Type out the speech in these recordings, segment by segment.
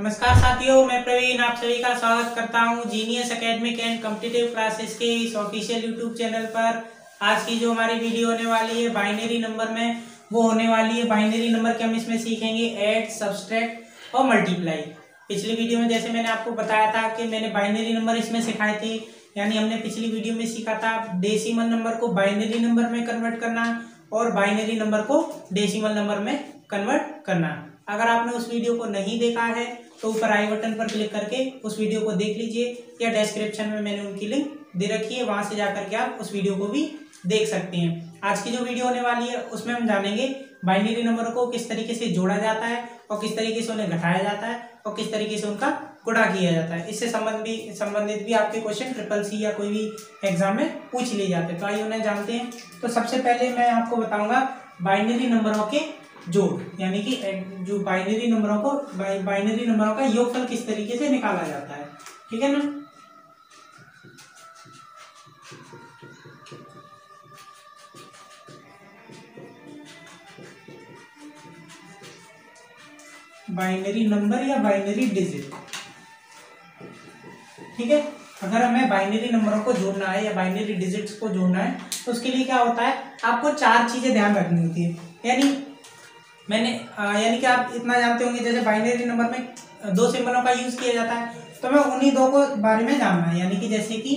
नमस्कार साथियों, मैं प्रवीण आप सभी का स्वागत करता हूं genius academic and competitive classes के इस ऑफिशियल यूट्यूब चैनल पर। आज की जो हमारी वीडियो होने वाली है बाइनरी नंबर में, वो होने वाली है बाइनरी नंबर के हम इसमें सीखेंगे ऐड, सब्सट्रैक्ट और मल्टीप्लाई। पिछली वीडियो में जैसे मैंने आपको बताया था कि मैंने बाइनरी नंबर इसमें सिखाए थे, यानी हमने पिछली वीडियो में सीखा था डेसिमल नंबर को बाइनरी नंबर में कन्वर्ट करना और बाइनरी नंबर को डेसिमल नंबर में कन्वर्ट करना। अगर आपने उस वीडियो को नहीं देखा है तो ऊपर आई बटन पर क्लिक करके उस वीडियो को देख लीजिए, या डिस्क्रिप्शन में मैंने उनकी लिंक दे रखी है, वहां से जाकर के आप उस वीडियो को भी देख सकते हैं। आज की जो वीडियो होने वाली है उसमें हम जानेंगे बाइनरी नंबर को किस तरीके से जोड़ा जाता है और किस तरीके से उन्हें घटाया जाता है और किस तरीके से उनका गुणा किया जाता है। इससे संबंधित भी आपके क्वेश्चन ट्रिपल सी या कोई भी एग्जाम में पूछ लिए जाते हैं, तो आइए उन्हें जानते हैं। तो सबसे पहले मैं आपको बताऊंगा बाइनरी नंबरों के जोड़, यानी कि जो बाइनरी नंबरों का योगफल किस तरीके से निकाला जाता है, ठीक है ना। बाइनरी नंबर या बाइनरी डिजिट, ठीक है। अगर हमें बाइनरी नंबरों को जोड़ना है या बाइनरी डिजिट्स को जोड़ना है तो उसके लिए क्या होता है, आपको चार चीजें ध्यान रखनी होती है। यानी कि आप इतना जानते होंगे, जैसे बाइनरी नंबर में दो सिंबलों का यूज किया जाता है, तो हमें उन्हीं दो को बारे में जानना है। यानी कि जैसे कि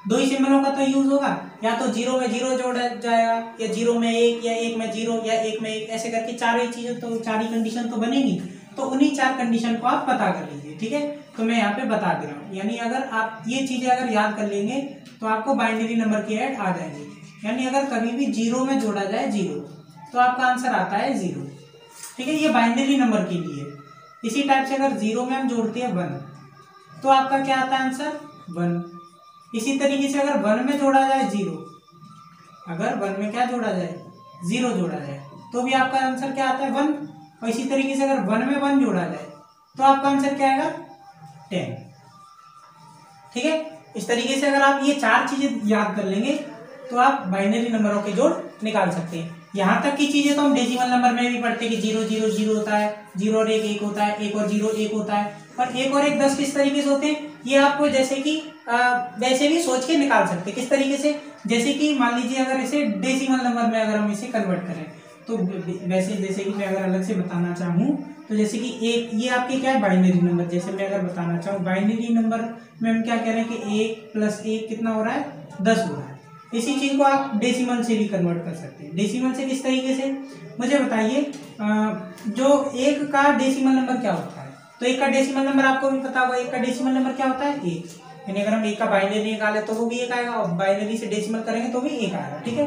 दो ही सिंबलों का तो यूज होगा, या तो जीरो में जीरो जोड़ा जाएगा, या जीरो में एक, या एक में जीरो, या एक में एक, ऐसे करके चार ही चीजें, तो चार ही कंडीशन तो बनेगी। तो उन्हीं चार कंडीशन को आप पता कर लीजिए, ठीक है। तो मैं यहाँ पे बता दे रहा हूँ, यानी अगर आप ये चीजें अगर याद कर लेंगे तो आपको बाइनरी नंबर की ऐड आ जाएंगी। यानी अगर कभी भी जीरो में जोड़ा जाए जीरो, तो आपका आंसर आता है जीरो, ठीक है। ये बाइनरी नंबर के लिए। इसी टाइप से अगर जीरो में हम जोड़ते हैं वन, तो आपका क्या आता है आंसर, वन। इसी तरीके से अगर वन में जोड़ा जाए जीरो, अगर वन में क्या जोड़ा जाए, जीरो जोड़ा जाए, तो भी आपका आंसर क्या आता है, वन। और इसी तरीके से अगर वन में वन जोड़ा जाए तो आपका आंसर क्या आएगा, 10, ठीक है। इस तरीके से अगर आप ये चार चीजें याद कर लेंगे तो आप बाइनरी नंबरों के जोड़ निकाल सकते हैं। यहाँ तक की चीजें तो हम डेसिमल नंबर में भी पढ़ते हैं कि जीरो जीरो जीरो होता है, जीरो और एक एक होता है, एक और जीरो एक होता है, और एक और एक 10 किस तरीके से होते हैं, ये आपको जैसे कि वैसे भी सोच के निकाल सकते हैं। किस तरीके से, जैसे कि मान लीजिए अगर इसे डेसिमल नंबर में अगर हम इसे कन्वर्ट करें, तो वैसे जैसे कि मैं अगर अलग से बताना चाहूँ, तो जैसे कि एक ये आपके क्या है, बाइनरी नंबर। जैसे मैं अगर बताना चाहूँ बाइनरी नंबर में हम क्या कह रहे हैं कि एक प्लस एक कितना हो रहा है, 10 हो रहा है। इसी चीज को आप डेसिमल से भी कन्वर्ट कर सकते हैं। डेसिमल से किस तरीके से, मुझे बताइए, जो एक का डेसिमल नंबर क्या होता है। तो एक का डेसिमल नंबर आपको भी पता होगा, एक का डेसिमल नंबर क्या होता है, एक। यानी अगर हम एक का बाइनरी निकाले तो वो भी एक आएगा, और बाइनरी से डेसिमल करेंगे तो भी एक आएगा, ठीक है,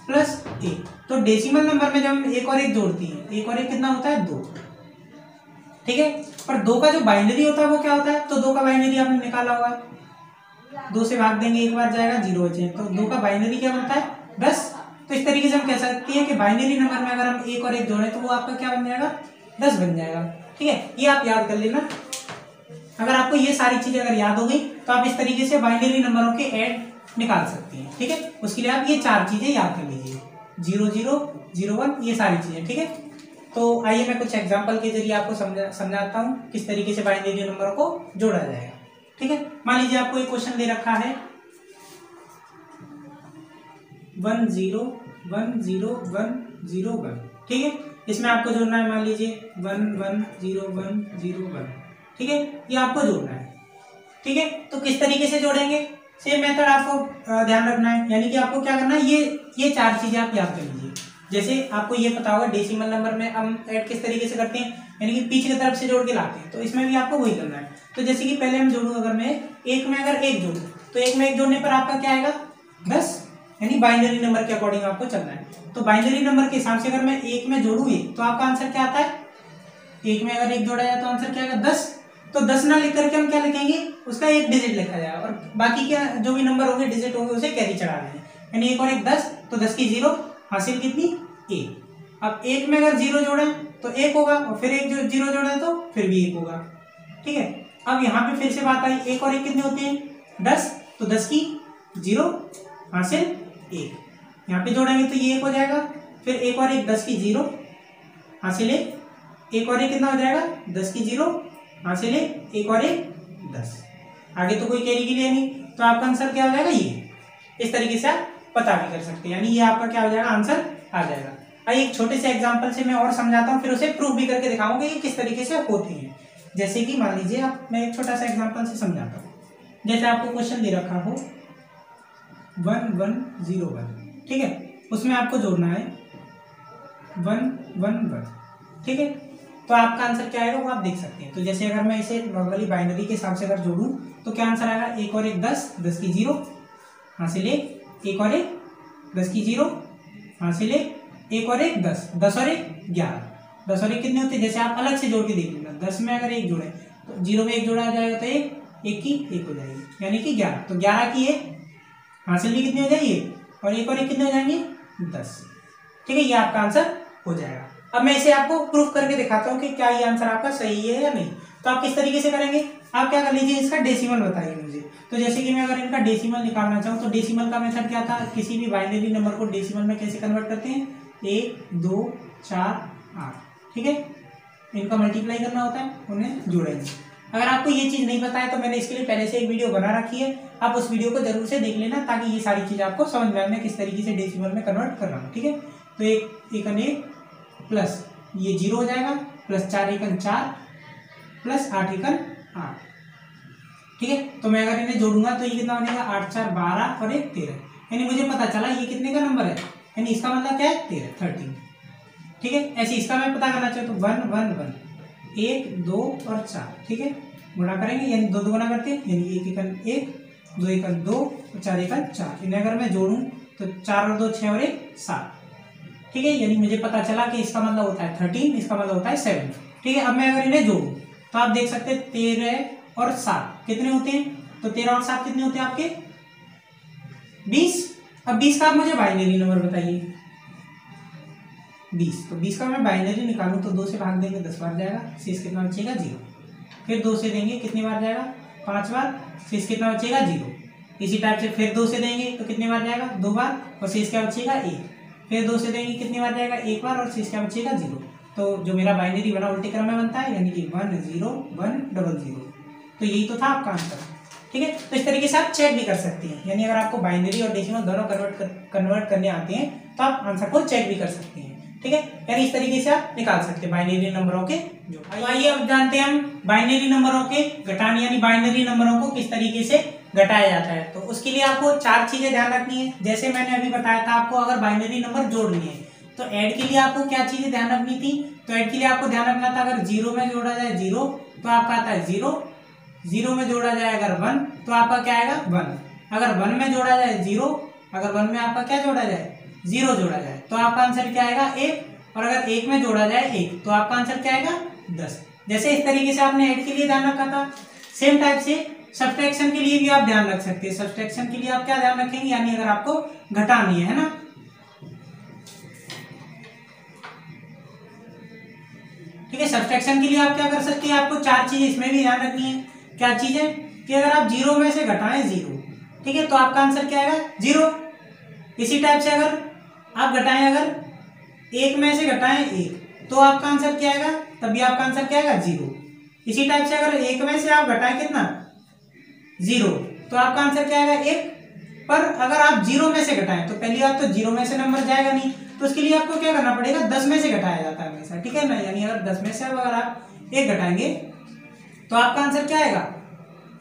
प्लस एक। तो डेसिमल नंबर में जब हम एक और एक जोड़ती हैं, एक और एक कितना होता है, दो, ठीक है। पर दो का जो बाइनरी होता है वो क्या होता है, तो दो का बाइनरी आपने निकाला होगा, दो से भाग देंगे एक बार जाएगा, जीरो बचे, तो दो का बाइनरी क्या बनता है, 10। तो इस तरीके से हम कह सकते हैं कि बाइनरी नंबर में अगर हम एक और एक जोड़ें तो वो आपका क्या बन जाएगा, 10 बन जाएगा, ठीक है। ये आप याद कर लेना। अगर आपको ये सारी चीजें अगर याद हो गई तो आप इस तरीके से बाइनरी नंबरों के ऐड निकाल सकते हैं, ठीक है। उसके लिए आप ये चार चीजें याद कर लीजिए, जीरो जीरो जीरो वन, ये सारी चीजें, ठीक है। तो आइए मैं कुछ एग्जाम्पल के जरिए आपको समझाता हूँ किस तरीके से बाइनरी नंबरों को जोड़ा जाएगा, ठीक है। मान लीजिए आपको एक क्वेश्चन दे रखा है 1 0 1 0 1 0 1, ठीक है। इसमें आपको जोड़ना है, मान लीजिए 1 1 0 1 0 1, ठीक है, ये आपको जोड़ना है, ठीक है। तो किस तरीके से जोड़ेंगे, सेम मेथड आपको ध्यान रखना है। यानी कि आपको क्या करना है, ये चार चीजें आप याद कर लीजिए। जैसे आपको ये पता होगा डेसिमल नंबर में हम ऐड किस तरीके से करते हैं, यानी कि पीछे की तरफ से जोड़ के लाते हैं, तो इसमें भी आपको वही करना है। तो जैसे कि पहले हम जोड़ू, अगर मैं एक में अगर एक जोड़ू, तो एक में एक जोड़ने पर आपका क्या आएगा, 10, यानी बाइनरी नंबर के अकॉर्डिंग आपको चलना है। तो बाइनरी नंबर के हिसाब से अगर मैं एक में जोड़ू एक, तो आपका आंसर क्या आता है, एक में अगर एक जोड़ा जाए तो आंसर क्या आएगा, 10। तो 10 ना लिख करके हम क्या लिखेंगे, उसका एक डिजिट लिखा जाएगा, और बाकी क्या जो भी नंबर होंगे डिजिट होंगे उसे कैरी चढ़ा देंगे। यानी एक और एक 10, तो 10 की जीरो, हासिल कितनी, एक। अब एक में अगर जीरो जोड़े तो एक होगा, और फिर एक जो जीरो जोड़े तो फिर भी एक होगा, ठीक है। अब यहाँ पे फिर से बात आई, एक और एक कितने होते हैं, 10, तो 10 की जीरो, हासिल एक। यहाँ पे जोड़ेंगे तो ये एक हो जाएगा, फिर एक और एक 10 की जीरो, हासिल एक और एक कितना हो जाएगा, 10 की जीरो, यहाँ से ले एक और एक 10, आगे तो कोई कैरी की लिए नहीं, तो आपका आंसर क्या हो जाएगा ये। इस तरीके से आप पता भी कर सकते हैं, यानी ये आपका क्या हो जाएगा, आंसर आ जाएगा। आइए एक छोटे से एग्जांपल से मैं और समझाता हूँ, फिर उसे प्रूफ भी करके दिखाऊंगा ये किस तरीके से होती है। जैसे कि मान लीजिए आप, मैं एक छोटा सा एग्जांपल से समझाता हूँ। जैसे आपको क्वेश्चन दे रखा हो 1101, ठीक है, उसमें आपको जोड़ना है 111, ठीक है, तो आपका आंसर क्या आएगा वो आप देख सकते हैं। तो जैसे अगर मैं इसे नॉर्मली बाइनरी के हिसाब से अगर जोड़ूं तो क्या आंसर आएगा, एक और एक 10, 10 की 0, यहाँ से ले एक और एक 10 की 0, यहाँ से ले एक और एक 10, 10 और एक 11, 10 और एक कितने होते हैं, जैसे आप अलग से जोड़ के देख लेना। 10 में अगर एक जोड़े तो 0 में एक जोड़ा जाएगा तो एक, एक की एक हो जाएगी, यानी कि 11, तो 11 की एक हासिल भी कितनी हो जाएगी, और एक कितने हो जाएंगे 10, ठीक है, ये आपका आंसर हो जाएगा। अब मैं इसे आपको प्रूफ करके दिखाता हूँ कि क्या ये आंसर आपका सही है या नहीं। तो आप किस तरीके से करेंगे, आप क्या कर लीजिए, इसका डेसिमल बताइए मुझे। तो जैसे कि मैं अगर इनका डेसिमल निकालना चाहूँ तो डेसिमल का मेथड क्या था, किसी भी बाइनरी नंबर को डेसिमल में कैसे कन्वर्ट करते हैं, 1 2 4 8, ठीक है, इनका मल्टीप्लाई करना होता है, उन्हें जोड़ेंगे। अगर आपको ये चीज़ नहीं पता है तो मैंने इसके लिए पहले से एक वीडियो बना रखी है, आप उस वीडियो को जरूर से देख लेना ताकि ये सारी चीज़ आपको समझ में आए मैं किस तरीके से डेसिमल में कन्वर्ट कर रहा हूँ, ठीक है। तो एक अनेक प्लस ये 0 हो जाएगा, प्लस 4 एकन 4, प्लस 8 एकन 8, ठीक है। तो मैं अगर इन्हें जोड़ूंगा तो ये कितना बनेगा, 8 4 12 और 1 13, यानी मुझे पता चला ये कितने का नंबर है, यानी इसका मतलब क्या है 13 13, ठीक है। ऐसे इसका मैं पता करना चाहूँ तो 1 1 1 1 2 और 4, ठीक है, गुणा करेंगे यानी 2 गुना करते हैं, यानी 1 एकन 1, 2 एकन 2 और 4 एकन 4, इन्हें अगर मैं जोड़ूं तो 4 और 2 6 और 1 7, ठीक है, यानी मुझे पता चला कि इसका मतलब होता है 13, इसका मतलब होता है 7, ठीक है। अब मैं अगर इन्हें जोड़ूं तो आप देख सकते हैं 13 और 7 कितने होते हैं, तो 13 और 7 कितने होते हैं आपके 20। अब 20 का आप मुझे बाइनरी नंबर बताइए, 20, तो 20 का मैं बाइनरी निकालूं तो 2 से भाग देंगे 10 बार जाएगा, शेष कितना बचेगा 0, फिर 2 से देंगे कितनी बार जाएगा 5 बार, शेष कितना बचेगा 0। इसी टाइप से फिर 2 से देंगे तो कितनी बार जाएगा 2 बार, और शेष क्या बचेगा 1, फिर 2 से देंगे कितनी बार जाएगा 1 बार, और शेष क्या बचेगा 0। तो जो मेरा बाइनरी बना उल्टे क्रम में बनता है, यानी कि 1 0 1 0 0, तो यही तो था आपका आंसर, ठीक है। तो इस तरीके से आप चेक भी कर सकते हैं, यानी अगर आपको बाइनरी और डेसिमल दोनों कन्वर्ट करने आते हैं तो आप आंसर को चेक भी कर सकते हैं, ठीक है, यानी इस तरीके से आप निकाल सकते हैं बाइनरी नंबरों के जो। तो आइए अब जानते हैं हम बाइनरी नंबरों के घटान, यानी बाइनरी नंबरों को किस तरीके से घटाया जाता है। तो उसके लिए आपको 4 चीजें ध्यान रखनी है। जैसे मैंने अभी बताया था, आपको अगर बाइनरी नंबर जोड़नी है तो ऐड के लिए आपको क्या चीजें ध्यान रखनी थी, तो ऐड के लिए आपको ध्यान रखना था अगर 0 में जोड़ा जाए 0 तो आपका आता है 0, 0 में जोड़ा जाए अगर 1 तो आपका क्या आएगा 1, अगर 1 में जोड़ा जाए 0, अगर 1 में आपका क्या जोड़ा जाए 0 जोड़ा जाए तो आपका आंसर क्या आएगा 1, और अगर 1 में जोड़ा जाए 1 तो आपका आंसर क्या आएगा 10। जैसे इस तरीके से आपने ऐड के लिए ध्यान रखा था, सेम टाइप से सब्ट्रैक्शन के लिए भी आप ध्यान रख सकते हैं। सब्ट्रैक्शन के लिए आप क्या ध्यान रखेंगे, यानी अगर आपको घटानी है ना, ठीक है, सब्ट्रैक्शन के लिए आप क्या कर सकते हैं, आपको 4 चीजें इसमें भी ध्यान रखनी है। क्या चीजें, कि अगर आप 0 में से घटाएं 0, ठीक है, तो आपका आंसर क्या आएगा 0। इसी टाइप से अगर आप घटाएं, अगर 1 में से घटाएं 1 तो आपका आंसर क्या आएगा, तभी आपका आंसर क्या आएगा 0। इसी टाइप से अगर 1 में से आप घटाएं कितना 0 तो आपका आंसर क्या आएगा 1। पर अगर आप 0 में से घटाएं तो पहली बात तो 0 में से नंबर जाएगा नहीं, तो उसके लिए आपको क्या करना पड़ेगा 10 में से घटाया जाता है हमेशा, ठीक है ना, यानी अगर 10 में से अगर आप 1 घटाएंगे तो आपका आंसर क्या आएगा,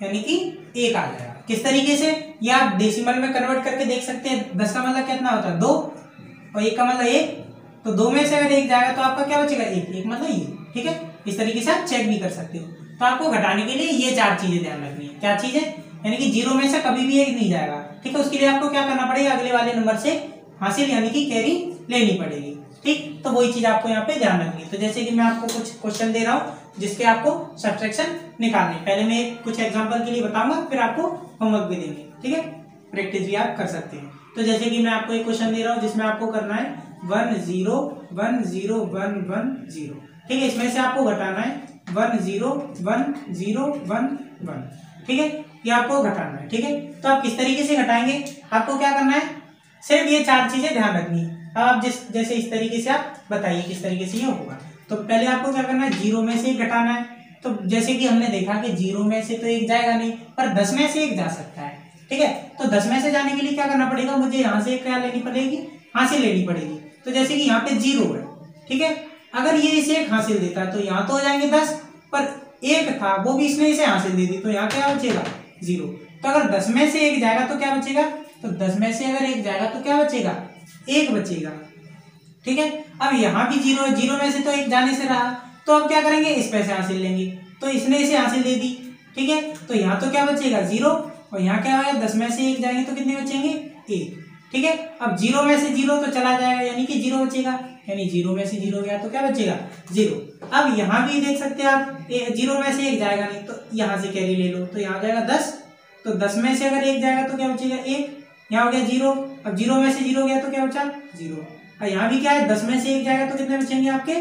यानी कि 1 आ जाएगा। किस तरीके से, ये आप डेसिमल में कन्वर्ट करके देख सकते हैं। 10 का मतलब कितना होता है 2, और 1 का मतलब 1, तो 2 में से अगर 1 जाएगा तो आपका क्या बचेगा 1 मतलब ये, ठीक है। इस तरीके से आप चेक भी कर सकते हो। तो आपको घटाने के लिए ये 4 चीजें ध्यान रखनी है। क्या चीजें, यानी कि 0 में से कभी भी 1 नहीं जाएगा, ठीक है। उसके लिए आपको क्या करना पड़ेगा, अगले वाले नंबर से हासिल यानी कि कैरी लेनी पड़ेगी, ठीक। तो वही चीज आपको यहाँ पे ध्यान रखनी है। तो जैसे कि मैं आपको कुछ क्वेश्चन दे रहा हूँ जिसके आपको सब्ट्रैक्शन निकालने, पहले मैं कुछ एग्जांपल के लिए बताऊंगा, फिर आपको होमवर्क भी देंगे, ठीक है, प्रैक्टिस भी आप कर सकते हैं। तो जैसे कि मैं आपको एक क्वेश्चन दे रहा हूँ जिसमें आपको करना है 1 0 1 0 1 1 0, ठीक है। इसमें से आपको घटाना है 1 0 1 0 1 1, ठीक है, ये आपको घटाना है, ठीक है। तो आप किस तरीके से घटाएंगे, आपको क्या करना है, सिर्फ ये 4 चीजें ध्यान रखनी है। अब आप जैसे इस तरीके से आप बताइए किस तरीके से ये होगा। तो पहले आपको क्या करना है, 0 में से 1 घटाना है, तो जैसे कि हमने देखा कि 0 में से तो 1 जाएगा नहीं, पर 10 में से 1 जा सकता है। ठीक है, तो 10 में से जाने के लिए क्या करना पड़ेगा, मुझे यहाँ से क्या लेनी पड़ेगी, हासिल लेनी पड़ेगी। तो जैसे कि यहाँ पे 0 है, ठीक है, अगर ये इसे 1 हासिल देता है तो यहाँ तो हो जाएंगे 10, पर 1 था वो भी इसने इसे हासिल दे दी, तो यहाँ क्या बचेगा 0। तो अगर 10 में से 1 जाएगा तो क्या बचेगा, तो 10 में से अगर 1 जाएगा तो क्या बचेगा, 1 बचेगा। ठीक है, अब यहाँ भी 0 है, 0 में से तो 1 जाने से रहा, तो अब क्या करेंगे, इस पे से हासिल लेंगे, तो इसने इसे हासिल दे दी। ठीक है, तो यहाँ तो क्या बचेगा 0, और यहाँ क्या होगा, 10 में से 1 जाएंगे तो कितने बचेंगे 1। ठीक है, अब 0 में से 0 तो चला जाएगा, यानी कि 0 बचेगा, यानी 0 में से 0 गया तो क्या बचेगा 0। अब यहाँ भी देख सकते हैं आप, 0 में से 1 जाएगा नहीं, तो यहाँ से कैरी ले लो, तो यहाँ जाएगा 10, तो 10 में से अगर 1 जाएगा तो क्या बचेगा 1, यहाँ हो गया 0। अब 0 में से 0 गया तो क्या बचा 0, और यहाँ भी क्या है, 10 में से 1 जाएगा तो कितने बचेंगे आपके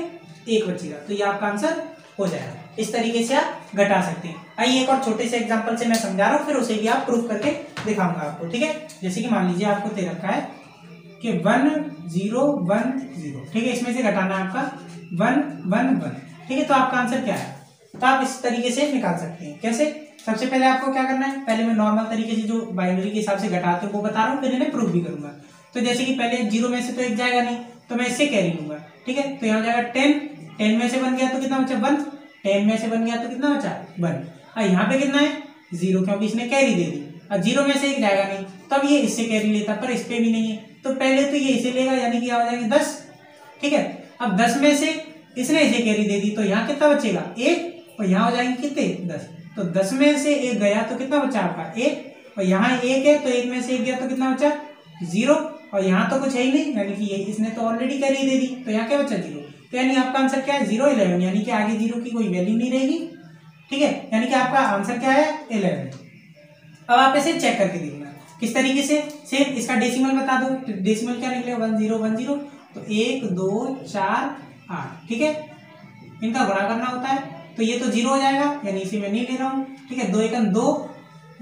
1 बचेगा, तो ये आपका आंसर हो जाएगा। इस तरीके से आप घटा सकते हैं। आइए एक और छोटे से एग्जांपल से मैं समझा रहा हूँ, फिर उसे भी आप प्रूफ करके दिखाऊंगा आपको। ठीक है, जैसे कि मान लीजिए आपको दे रखा है कि 1 0 1 0, ठीक है, इसमें से घटाना है आपका 1 1 1। ठीक है, तो आपका आंसर क्या है, तो आप इस तरीके से निकाल सकते हैं। कैसे, सबसे पहले आपको क्या करना है, पहले मैं नॉर्मल तरीके से जो बाइनरी के हिसाब से घटाते हैं वो बता रहा हूँ, फिर इन्हें प्रूफ भी करूंगा। तो जैसे कि पहले 0 में से तो 1 जाएगा नहीं, तो मैं इससे कैरी लूंगा। ठीक है, तो यहाँ जाएगा 10, 10 में से 1 गया तो कितना बचा 1, 10 में से 1 गया तो कितना बचा 1, और यहाँ पे कितना है 0, क्योंकि इसने कैरी दे दी। और 0 में से 1 जाएगा नहीं, तब ये इससे कैरी लेता, पर इस पे भी नहीं है, तो पहले तो ये इसे लेगा, यानी कि आ जाएगी 10। ठीक है, अब 10 में से इसने इसे कैरी दे दी, तो यहाँ कितना बचेगा 1, और यहाँ हो जाएंगे कितने 10, तो 10 में से 1 गया तो कितना बचा आपका 1, और यहाँ 1 है तो 1 में से 1 गया तो कितना बचा 0, और यहाँ तो कुछ है ही नहीं, यानी कि ये इसने तो ऑलरेडी कैरी दे दी, तो यहाँ क्या बचा 0। तो यानी आपका आंसर क्या है 0 11, यानी कि आगे 0 की कोई वैल्यू नहीं रहेगी। ठीक है, यानी कि आपका आंसर क्या है 11। अब आप इसे चेक करके देखना किस तरीके से, सेम इसका डेसिमल बता दो, डेसिमल क्या निकलेगा 10 10, तो 1 2 4 8। ठीक है, इनका गुणा करना होता है, तो ये तो 0 हो जाएगा, यानी इसे मैं नहीं ले रहा हूँ। ठीक है, 2 1 2,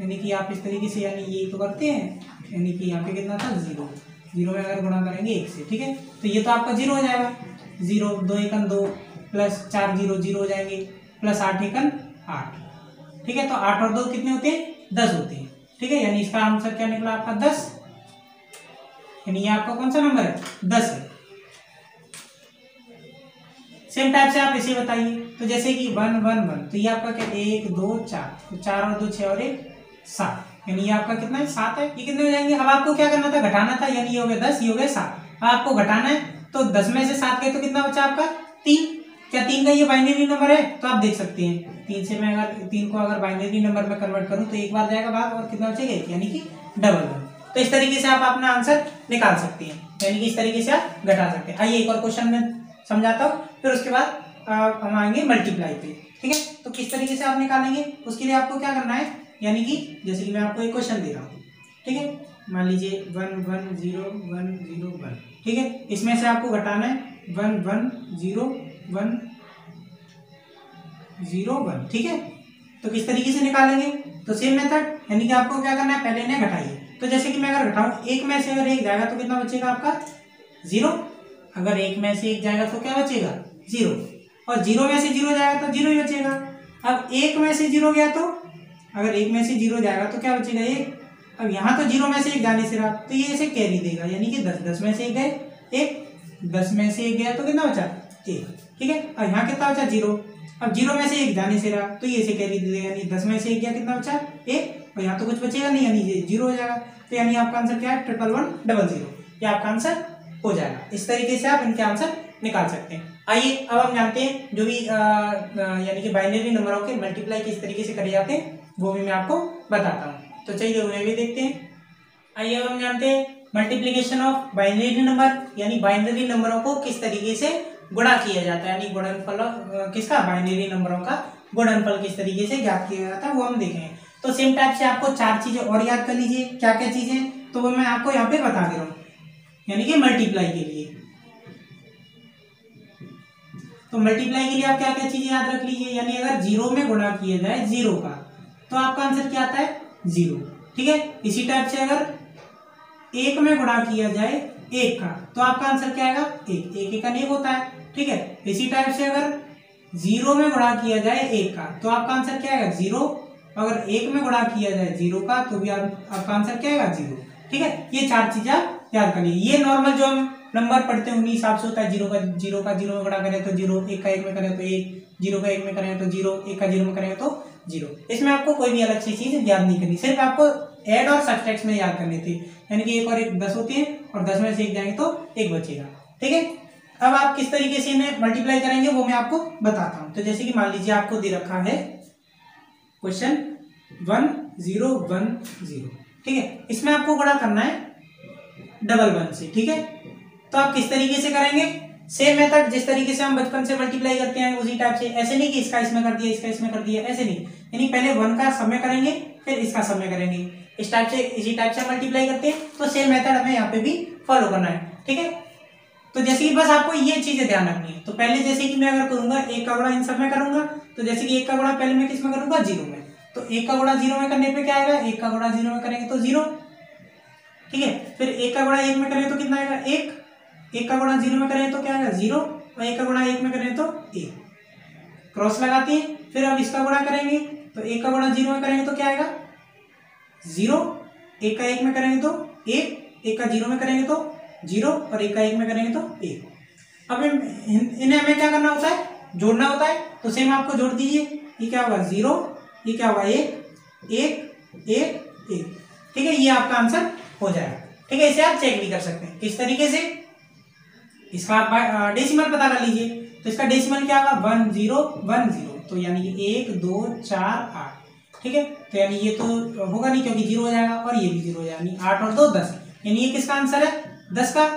यानी कि आप इस तरीके से, यानी ये तो करते हैं, यानी कि यहाँ पे कितना था 0, 0 में अगर गुणा करेंगे 1 से। ठीक है, तो ये तो आपका 0 हो जाएगा, 0 2 1 2 प्लस 4 0 0 हो जाएंगे, प्लस 8 1 8। ठीक है, तो 8 और 2 कितने होते हैं 10 होते हैं। ठीक है, यानी इसका आंसर क्या निकला आपका 10, यानी ये आपका कौन सा नंबर है 10 है। सेम टाइप से आप इसे बताइए, तो जैसे कि 1 1 1, तो ये आपका क्या 1 2 4, तो 4 और 2 6 और 1 7, यानी ये आपका कितना है 7 है। ये कितने हो जाएंगे, अब आपको क्या करना था घटाना था, यानी ये हो गया 10, ये हो गया 7। अब आपको घटाना है, तो 10 में से 7 गए तो कितना बचा आपका 3। क्या 3 का ये बाइनरी नंबर है, तो आप देख सकते हैं 3 से मैं अगर 3 को अगर बाइनरी नंबर में कन्वर्ट करूं तो एक बार जाएगा भाग, और कितना बचेगा 1, यानी कि डबल 1। तो इस तरीके से आप अपना आंसर निकाल सकते हैं, यानी कि इस तरीके से आप घटा सकते हैं। आइए एक और क्वेश्चन में समझाता हूँ, फिर उसके बाद हम आएंगे मल्टीप्लाई पे। ठीक है, तो किस तरीके से आप निकालेंगे, उसके लिए आपको क्या करना है, यानी कि जैसे कि मैं आपको एक क्वेश्चन दे रहा हूँ। ठीक है, मान लीजिए 1 1 0 1 0 1। ठीक है, इसमें से आपको घटाना है 1 1 0 1 0 1। ठीक है, तो किस तरीके से निकालेंगे, तो सेम मेथड, यानी कि आपको क्या करना है पहले इन्हें घटाइए। तो जैसे कि मैं अगर घटाऊं 1 में से अगर 1 जाएगा तो कितना बचेगा आपका 0, अगर 1 में से 1 जाएगा तो क्या बचेगा 0, और 0 में से 0 जाएगा तो 0 ही बचेगा। अब 1 में से 0 गया तो, अगर 1 में से 0 जाएगा तो क्या बचेगा 1। अब यहाँ तो 0 में से 1 जाने से रहा, तो ये इसे कैरी देगा, यानी कि 10 10 में से 1 गए 1, 10 में से 1 गया तो कितना बचा 1। ठीक है, और यहाँ कितना बचा 0, अब 0 में से 1 जाने से रहा, तो ये इसे कैरी दे देगा, यानी 10 में से 1 गया कितना बचा 1, और यहाँ तो कुछ बचेगा नहीं, यानी ये 0 हो जाएगा। तो यानी आपका आंसर क्या है 1 1 1 0 0, ये आपका आंसर हो जाएगा। इस तरीके से आप इनके आंसर निकाल सकते हैं। आइए अब हम जानते हैं जो भी यानी कि बाइनरी नंबरों के मल्टीप्लाई किस तरीके से करे जाते हैं, वो भी मैं आपको बताता हूँ। तो चलिए उन्हें भी देखते हैं। आइए अब हम जानते हैं मल्टीप्लीकेशन ऑफ बाइनरी नंबर, यानी बाइनरी नंबरों को किस तरीके से गुणा किया जाता है, यानी गुणनफल किसका बाइनरी नंबरों का गुणनफल किस तरीके से ज्ञात किया जाता है वो हम देखेंगे। तो सेम टाइप से आपको 4 चीजें और याद कर लीजिए, क्या क्या चीजें, तो वो मैं आपको यहाँ पे बता दे रहा हूँ, यानी कि मल्टीप्लाई के लिए। तो मल्टीप्लाई के लिए आप क्या क्या चीजें याद रख लीजिए, यानी अगर 0 में गुणा किया जाए 0 का तो आपका आंसर क्या आता है 0। ठीक है, इसी टाइप से अगर 1 में गुणा किया जाए 1 का तो आपका आंसर क्या आएगा 1, 1 1 1 होता है। ठीक है, इसी टाइप से अगर 0 में गुणा किया जाए 1 का तो आपका आंसर क्या आएगा 0। अगर 1 में गुणा किया जाए 0 का तो भी आपका आंसर क्या आएगा 0। ठीक है, ये 4 चीजें आप याद करिए। ये नॉर्मल जो हम नंबर पढ़ते हैं उन्हीं हिसाब से होता है। 0 का 0 में गुणा करें तो 0, 1 का 1 में करें तो 1, 0 का 1 में करें तो 0, 1 का 0 में करें तो 0। इसमें आपको कोई भी अलग सी चीज याद नहीं करनी, सिर्फ आपको ऐड और सब्ट्रैक्ट में याद करने थे। यानी कि 1 और 1 10 होते हैं और 10 में से 1 जाएंगे तो 1 बचेगा। ठीक है, अब आप किस तरीके से इन्हें मल्टीप्लाई करेंगे वो मैं आपको बताता हूं। तो जैसे कि मान लीजिए आपको दे रखा है क्वेश्चन 1 0 1 0। ठीक है, इसमें आपको गुणा करना है डबल 1 से। ठीक है, तो आप किस तरीके से करेंगे, सेम मेथड जिस तरीके से हम बचपन से मल्टीप्लाई करते हैं उसी टाइप से। ऐसे नहीं कि इसका इसमें कर दिया इसका इसमें कर दिया, ऐसे नहीं। यानी पहले 1 का समय करेंगे फिर इसका समय करेंगे, इस टाइप से इसी टाइप से मल्टीप्लाई करते हैं। तो सेम मेथड हमें यहाँ पे भी फॉलो करना है। ठीक है, तो जैसे कि बस आपको ये चीजें ध्यान रखनी है। तो पहले जैसे कि मैं अगर करूंगा 1 का गुणा इन सब में करूंगा, तो जैसे कि 1 का गुणा पहले मैं किस में करूंगा 0 में, तो 1 का गुणा 0 में करने पे क्या आएगा, 1 का गुणा 0 में करेंगे तो 0। ठीक है, फिर 1 का गुणा 1 में करें तो कितना आएगा 1, 1 का गुणा 0 में करें तो क्या आएगा 0 और 1 का गुणा 1 में करें तो 1, क्रॉस लगाते हैं। फिर अब इसका गुणा करेंगे तो 1 का गुणा 0 में करेंगे तो क्या आएगा 0, 1 का 1 में करेंगे तो 1, 1 का 0 में करेंगे तो 0 और 1 का 1 में करेंगे तो 1। अब इन्हें हमें क्या करना होता है, जोड़ना होता है। तो सेम आपको जोड़ दीजिए, ये क्या होगा 0, ये क्या होगा 1 1 1 1। ठीक है, ये आपका आंसर हो जाएगा। ठीक है, इसे आप चेक भी कर सकते हैं किस तरीके से, इसका आप डेसिमल पता कर लीजिए। तो इसका डेसिमल क्या होगा 1 0 1 0, तो यानी कि 1 2 4 8। ठीक है, तो यानी ये तो होगा नहीं क्योंकि 0 हो जाएगा और ये भी 0 हो जाएगा, यानी 8 और 2 10, यानी ये किसका आंसर है 10 का।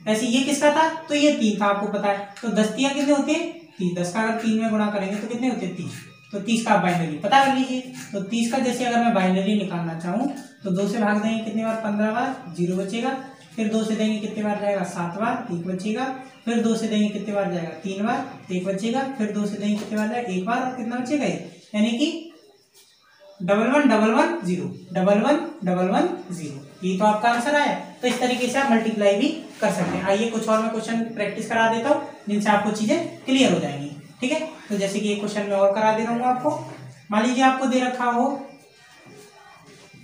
ऐसे ये किसका था, तो ये 3 था, आपको पता है। तो 10 तिया कितने होते हैं 30, 10 का अगर 3 में गुणा करेंगे तो कितने होते हैं 30। तो 30 का आप बाइनरी पता कर लीजिए। तो 30 का जैसे अगर मैं बाइनरी निकालना चाहूँ तो 2 से भाग देंगे कितने बार 15 बार 0 बचेगा। फिर 2 से देंगे कितने बार जाएगा 7 बार 1 बचेगा। फिर 2 से देंगे कितने बार जाएगा 3 बार 1 बचेगा। फिर 2 से देंगे कितने बार जाएगा 1 बार और कितना बचेगा यानी कि 1 1 1 1 0 1 1 1 1 0। ये तो आपका आंसर आया। तो इस तरीके से आप मल्टीप्लाई भी कर सकते हैं। आइए कुछ और मैं क्वेश्चन प्रैक्टिस करा देता हूँ जिनसे आपको चीजें क्लियर हो जाएंगी। ठीक है, तो जैसे कि एक क्वेश्चन मैं और करा दे रहा हूँ आपको। मान लीजिए आपको दे रखा हो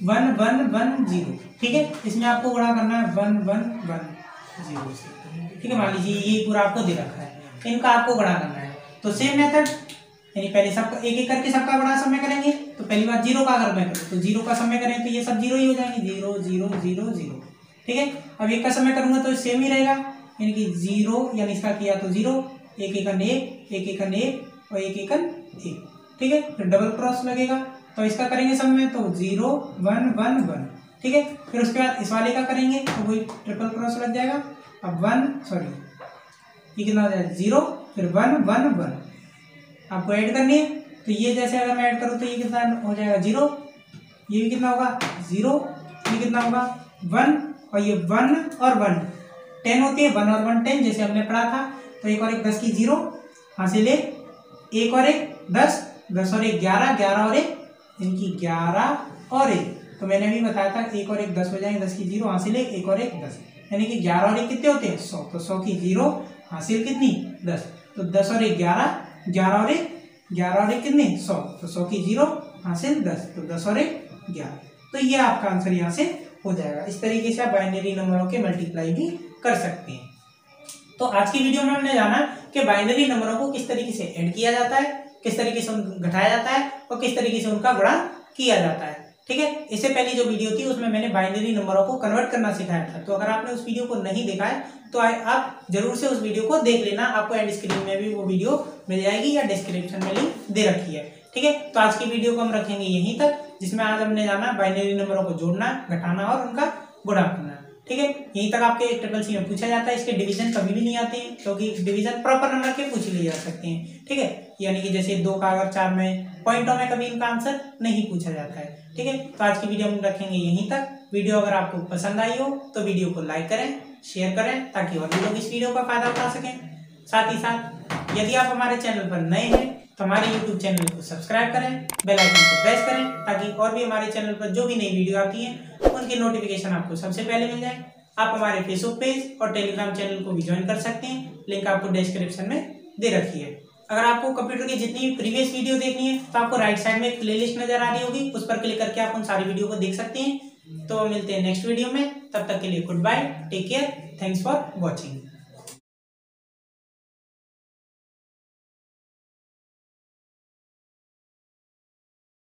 1 1 1 0। ठीक है, इसमें आपको गुणा करना है 1 1 1 0 से। ठीक है, मान लीजिए ये पूरा आपको दे रखा है, इनका आपको गुणा करना है। तो सेम मेथड, यानी पहले सबका एक एक करके सबका गुणा समय करेंगे। तो पहली बार 0 का अगर मैं करूँ तो 0 का समय करें तो ये सब 0 ही हो जाएंगे, 0 0 0 0। ठीक है, अब 1 का समय करूंगा तो सेम ही रहेगा, यानी कि 0, यानी इसका किया तो 0, 1 1 1 1 1 1 और 1 1 1। ठीक है, फिर डबल क्रॉस लगेगा तो इसका करेंगे सब में तो 0 1 1 1। ठीक है, फिर उसके बाद इस वाले का करेंगे तो वही ट्रिपल क्रॉस लग जाएगा। अब 1 सॉरी ये कितना हो जाएगा 0, फिर 1 1 1 आपको ऐड करनी है। तो ये जैसे अगर मैं ऐड करूँ तो ये कितना हो जाएगा 0, ये भी कितना होगा 0, ये कितना होगा 1 और ये 1 और 1 10 होती है, 1 और 1 10 जैसे हमने पढ़ा था। तो 1 और 1 10 की 0 हासिल 1 और 1 10 10 और 1 11 11 और 1 इनकी 11 और 1। तो मैंने भी बताया था 1 और 1 10 हो जाएंगे, 10 की 0 हासिल 1 और 1 10, यानी कि 11 और 1 कितने होते हैं 100। तो 100 की 0 हासिल कितनी 10। तो 10 और 1 11, 11 और 1 11 और 1 कितने 100। तो 100 की 0 हासिल 10, तो 10 और 1 11। तो ये आपका आंसर यहाँ से हो जाएगा। इस तरीके से आप बाइनरी नंबरों के मल्टीप्लाई भी कर सकते हैं। तो आज की वीडियो में हमने जाना कि बाइनरी नंबरों को किस तरीके से ऐड किया जाता है, किस तरीके से घटाया जाता है और किस तरीके से उनका गुणा किया जाता है। ठीक है, इससे पहली जो वीडियो थी उसमें मैंने बाइनरी नंबरों को कन्वर्ट करना सिखाया था। तो अगर आपने उस वीडियो को नहीं देखा है तो आप जरूर से उस वीडियो को देख लेना, आपको एंड स्क्रीन में भी वो वीडियो मिल जाएगी या डिस्क्रिप्शन में लिंक दे रखी है। ठीक है, तो आज की वीडियो को हम रखेंगे यहीं तक, जिसमें आज हमने जाना बाइनरी नंबरों को जोड़ना, घटाना और उनका गुणा करना। ठीक है, यहीं तक आपके ट्रिपल सी में पूछा जाता है। इसके डिवीजन कभी भी नहीं आते हैं क्योंकि डिवीजन प्रॉपर नंबर के पूछ लिए जा सकते हैं। ठीक है, यानी कि जैसे 2 का अगर 4 में पॉइंटों में कभी इनका आंसर नहीं पूछा जाता है। ठीक है, तो आज की वीडियो हम रखेंगे यहीं तक। वीडियो अगर आपको पसंद आई हो तो वीडियो को लाइक करें, शेयर करें ताकि और भी लोग इस वीडियो का फायदा उठा सकें। साथ ही साथ यदि आप हमारे चैनल पर नए हैं तो हमारे YouTube चैनल को सब्सक्राइब करें, बेल आइकन को प्रेस करें ताकि और भी हमारे चैनल पर जो भी नई वीडियो आती है उनकी नोटिफिकेशन आपको सबसे पहले मिल जाए। आप हमारे फेसबुक पेज और टेलीग्राम चैनल को भी ज्वाइन कर सकते हैं, लिंक आपको डिस्क्रिप्शन में दे रखी है। अगर आपको कंप्यूटर की जितनी प्रीवियस वीडियो देखनी है तो आपको राइट साइड में एक प्लेलिस्ट नजर आ रही होगी, उस पर क्लिक करके आप उन सारी वीडियो को देख सकते हैं। तो मिलते हैं नेक्स्ट वीडियो में, तब तक के लिए good bye, take care, thanks for watching.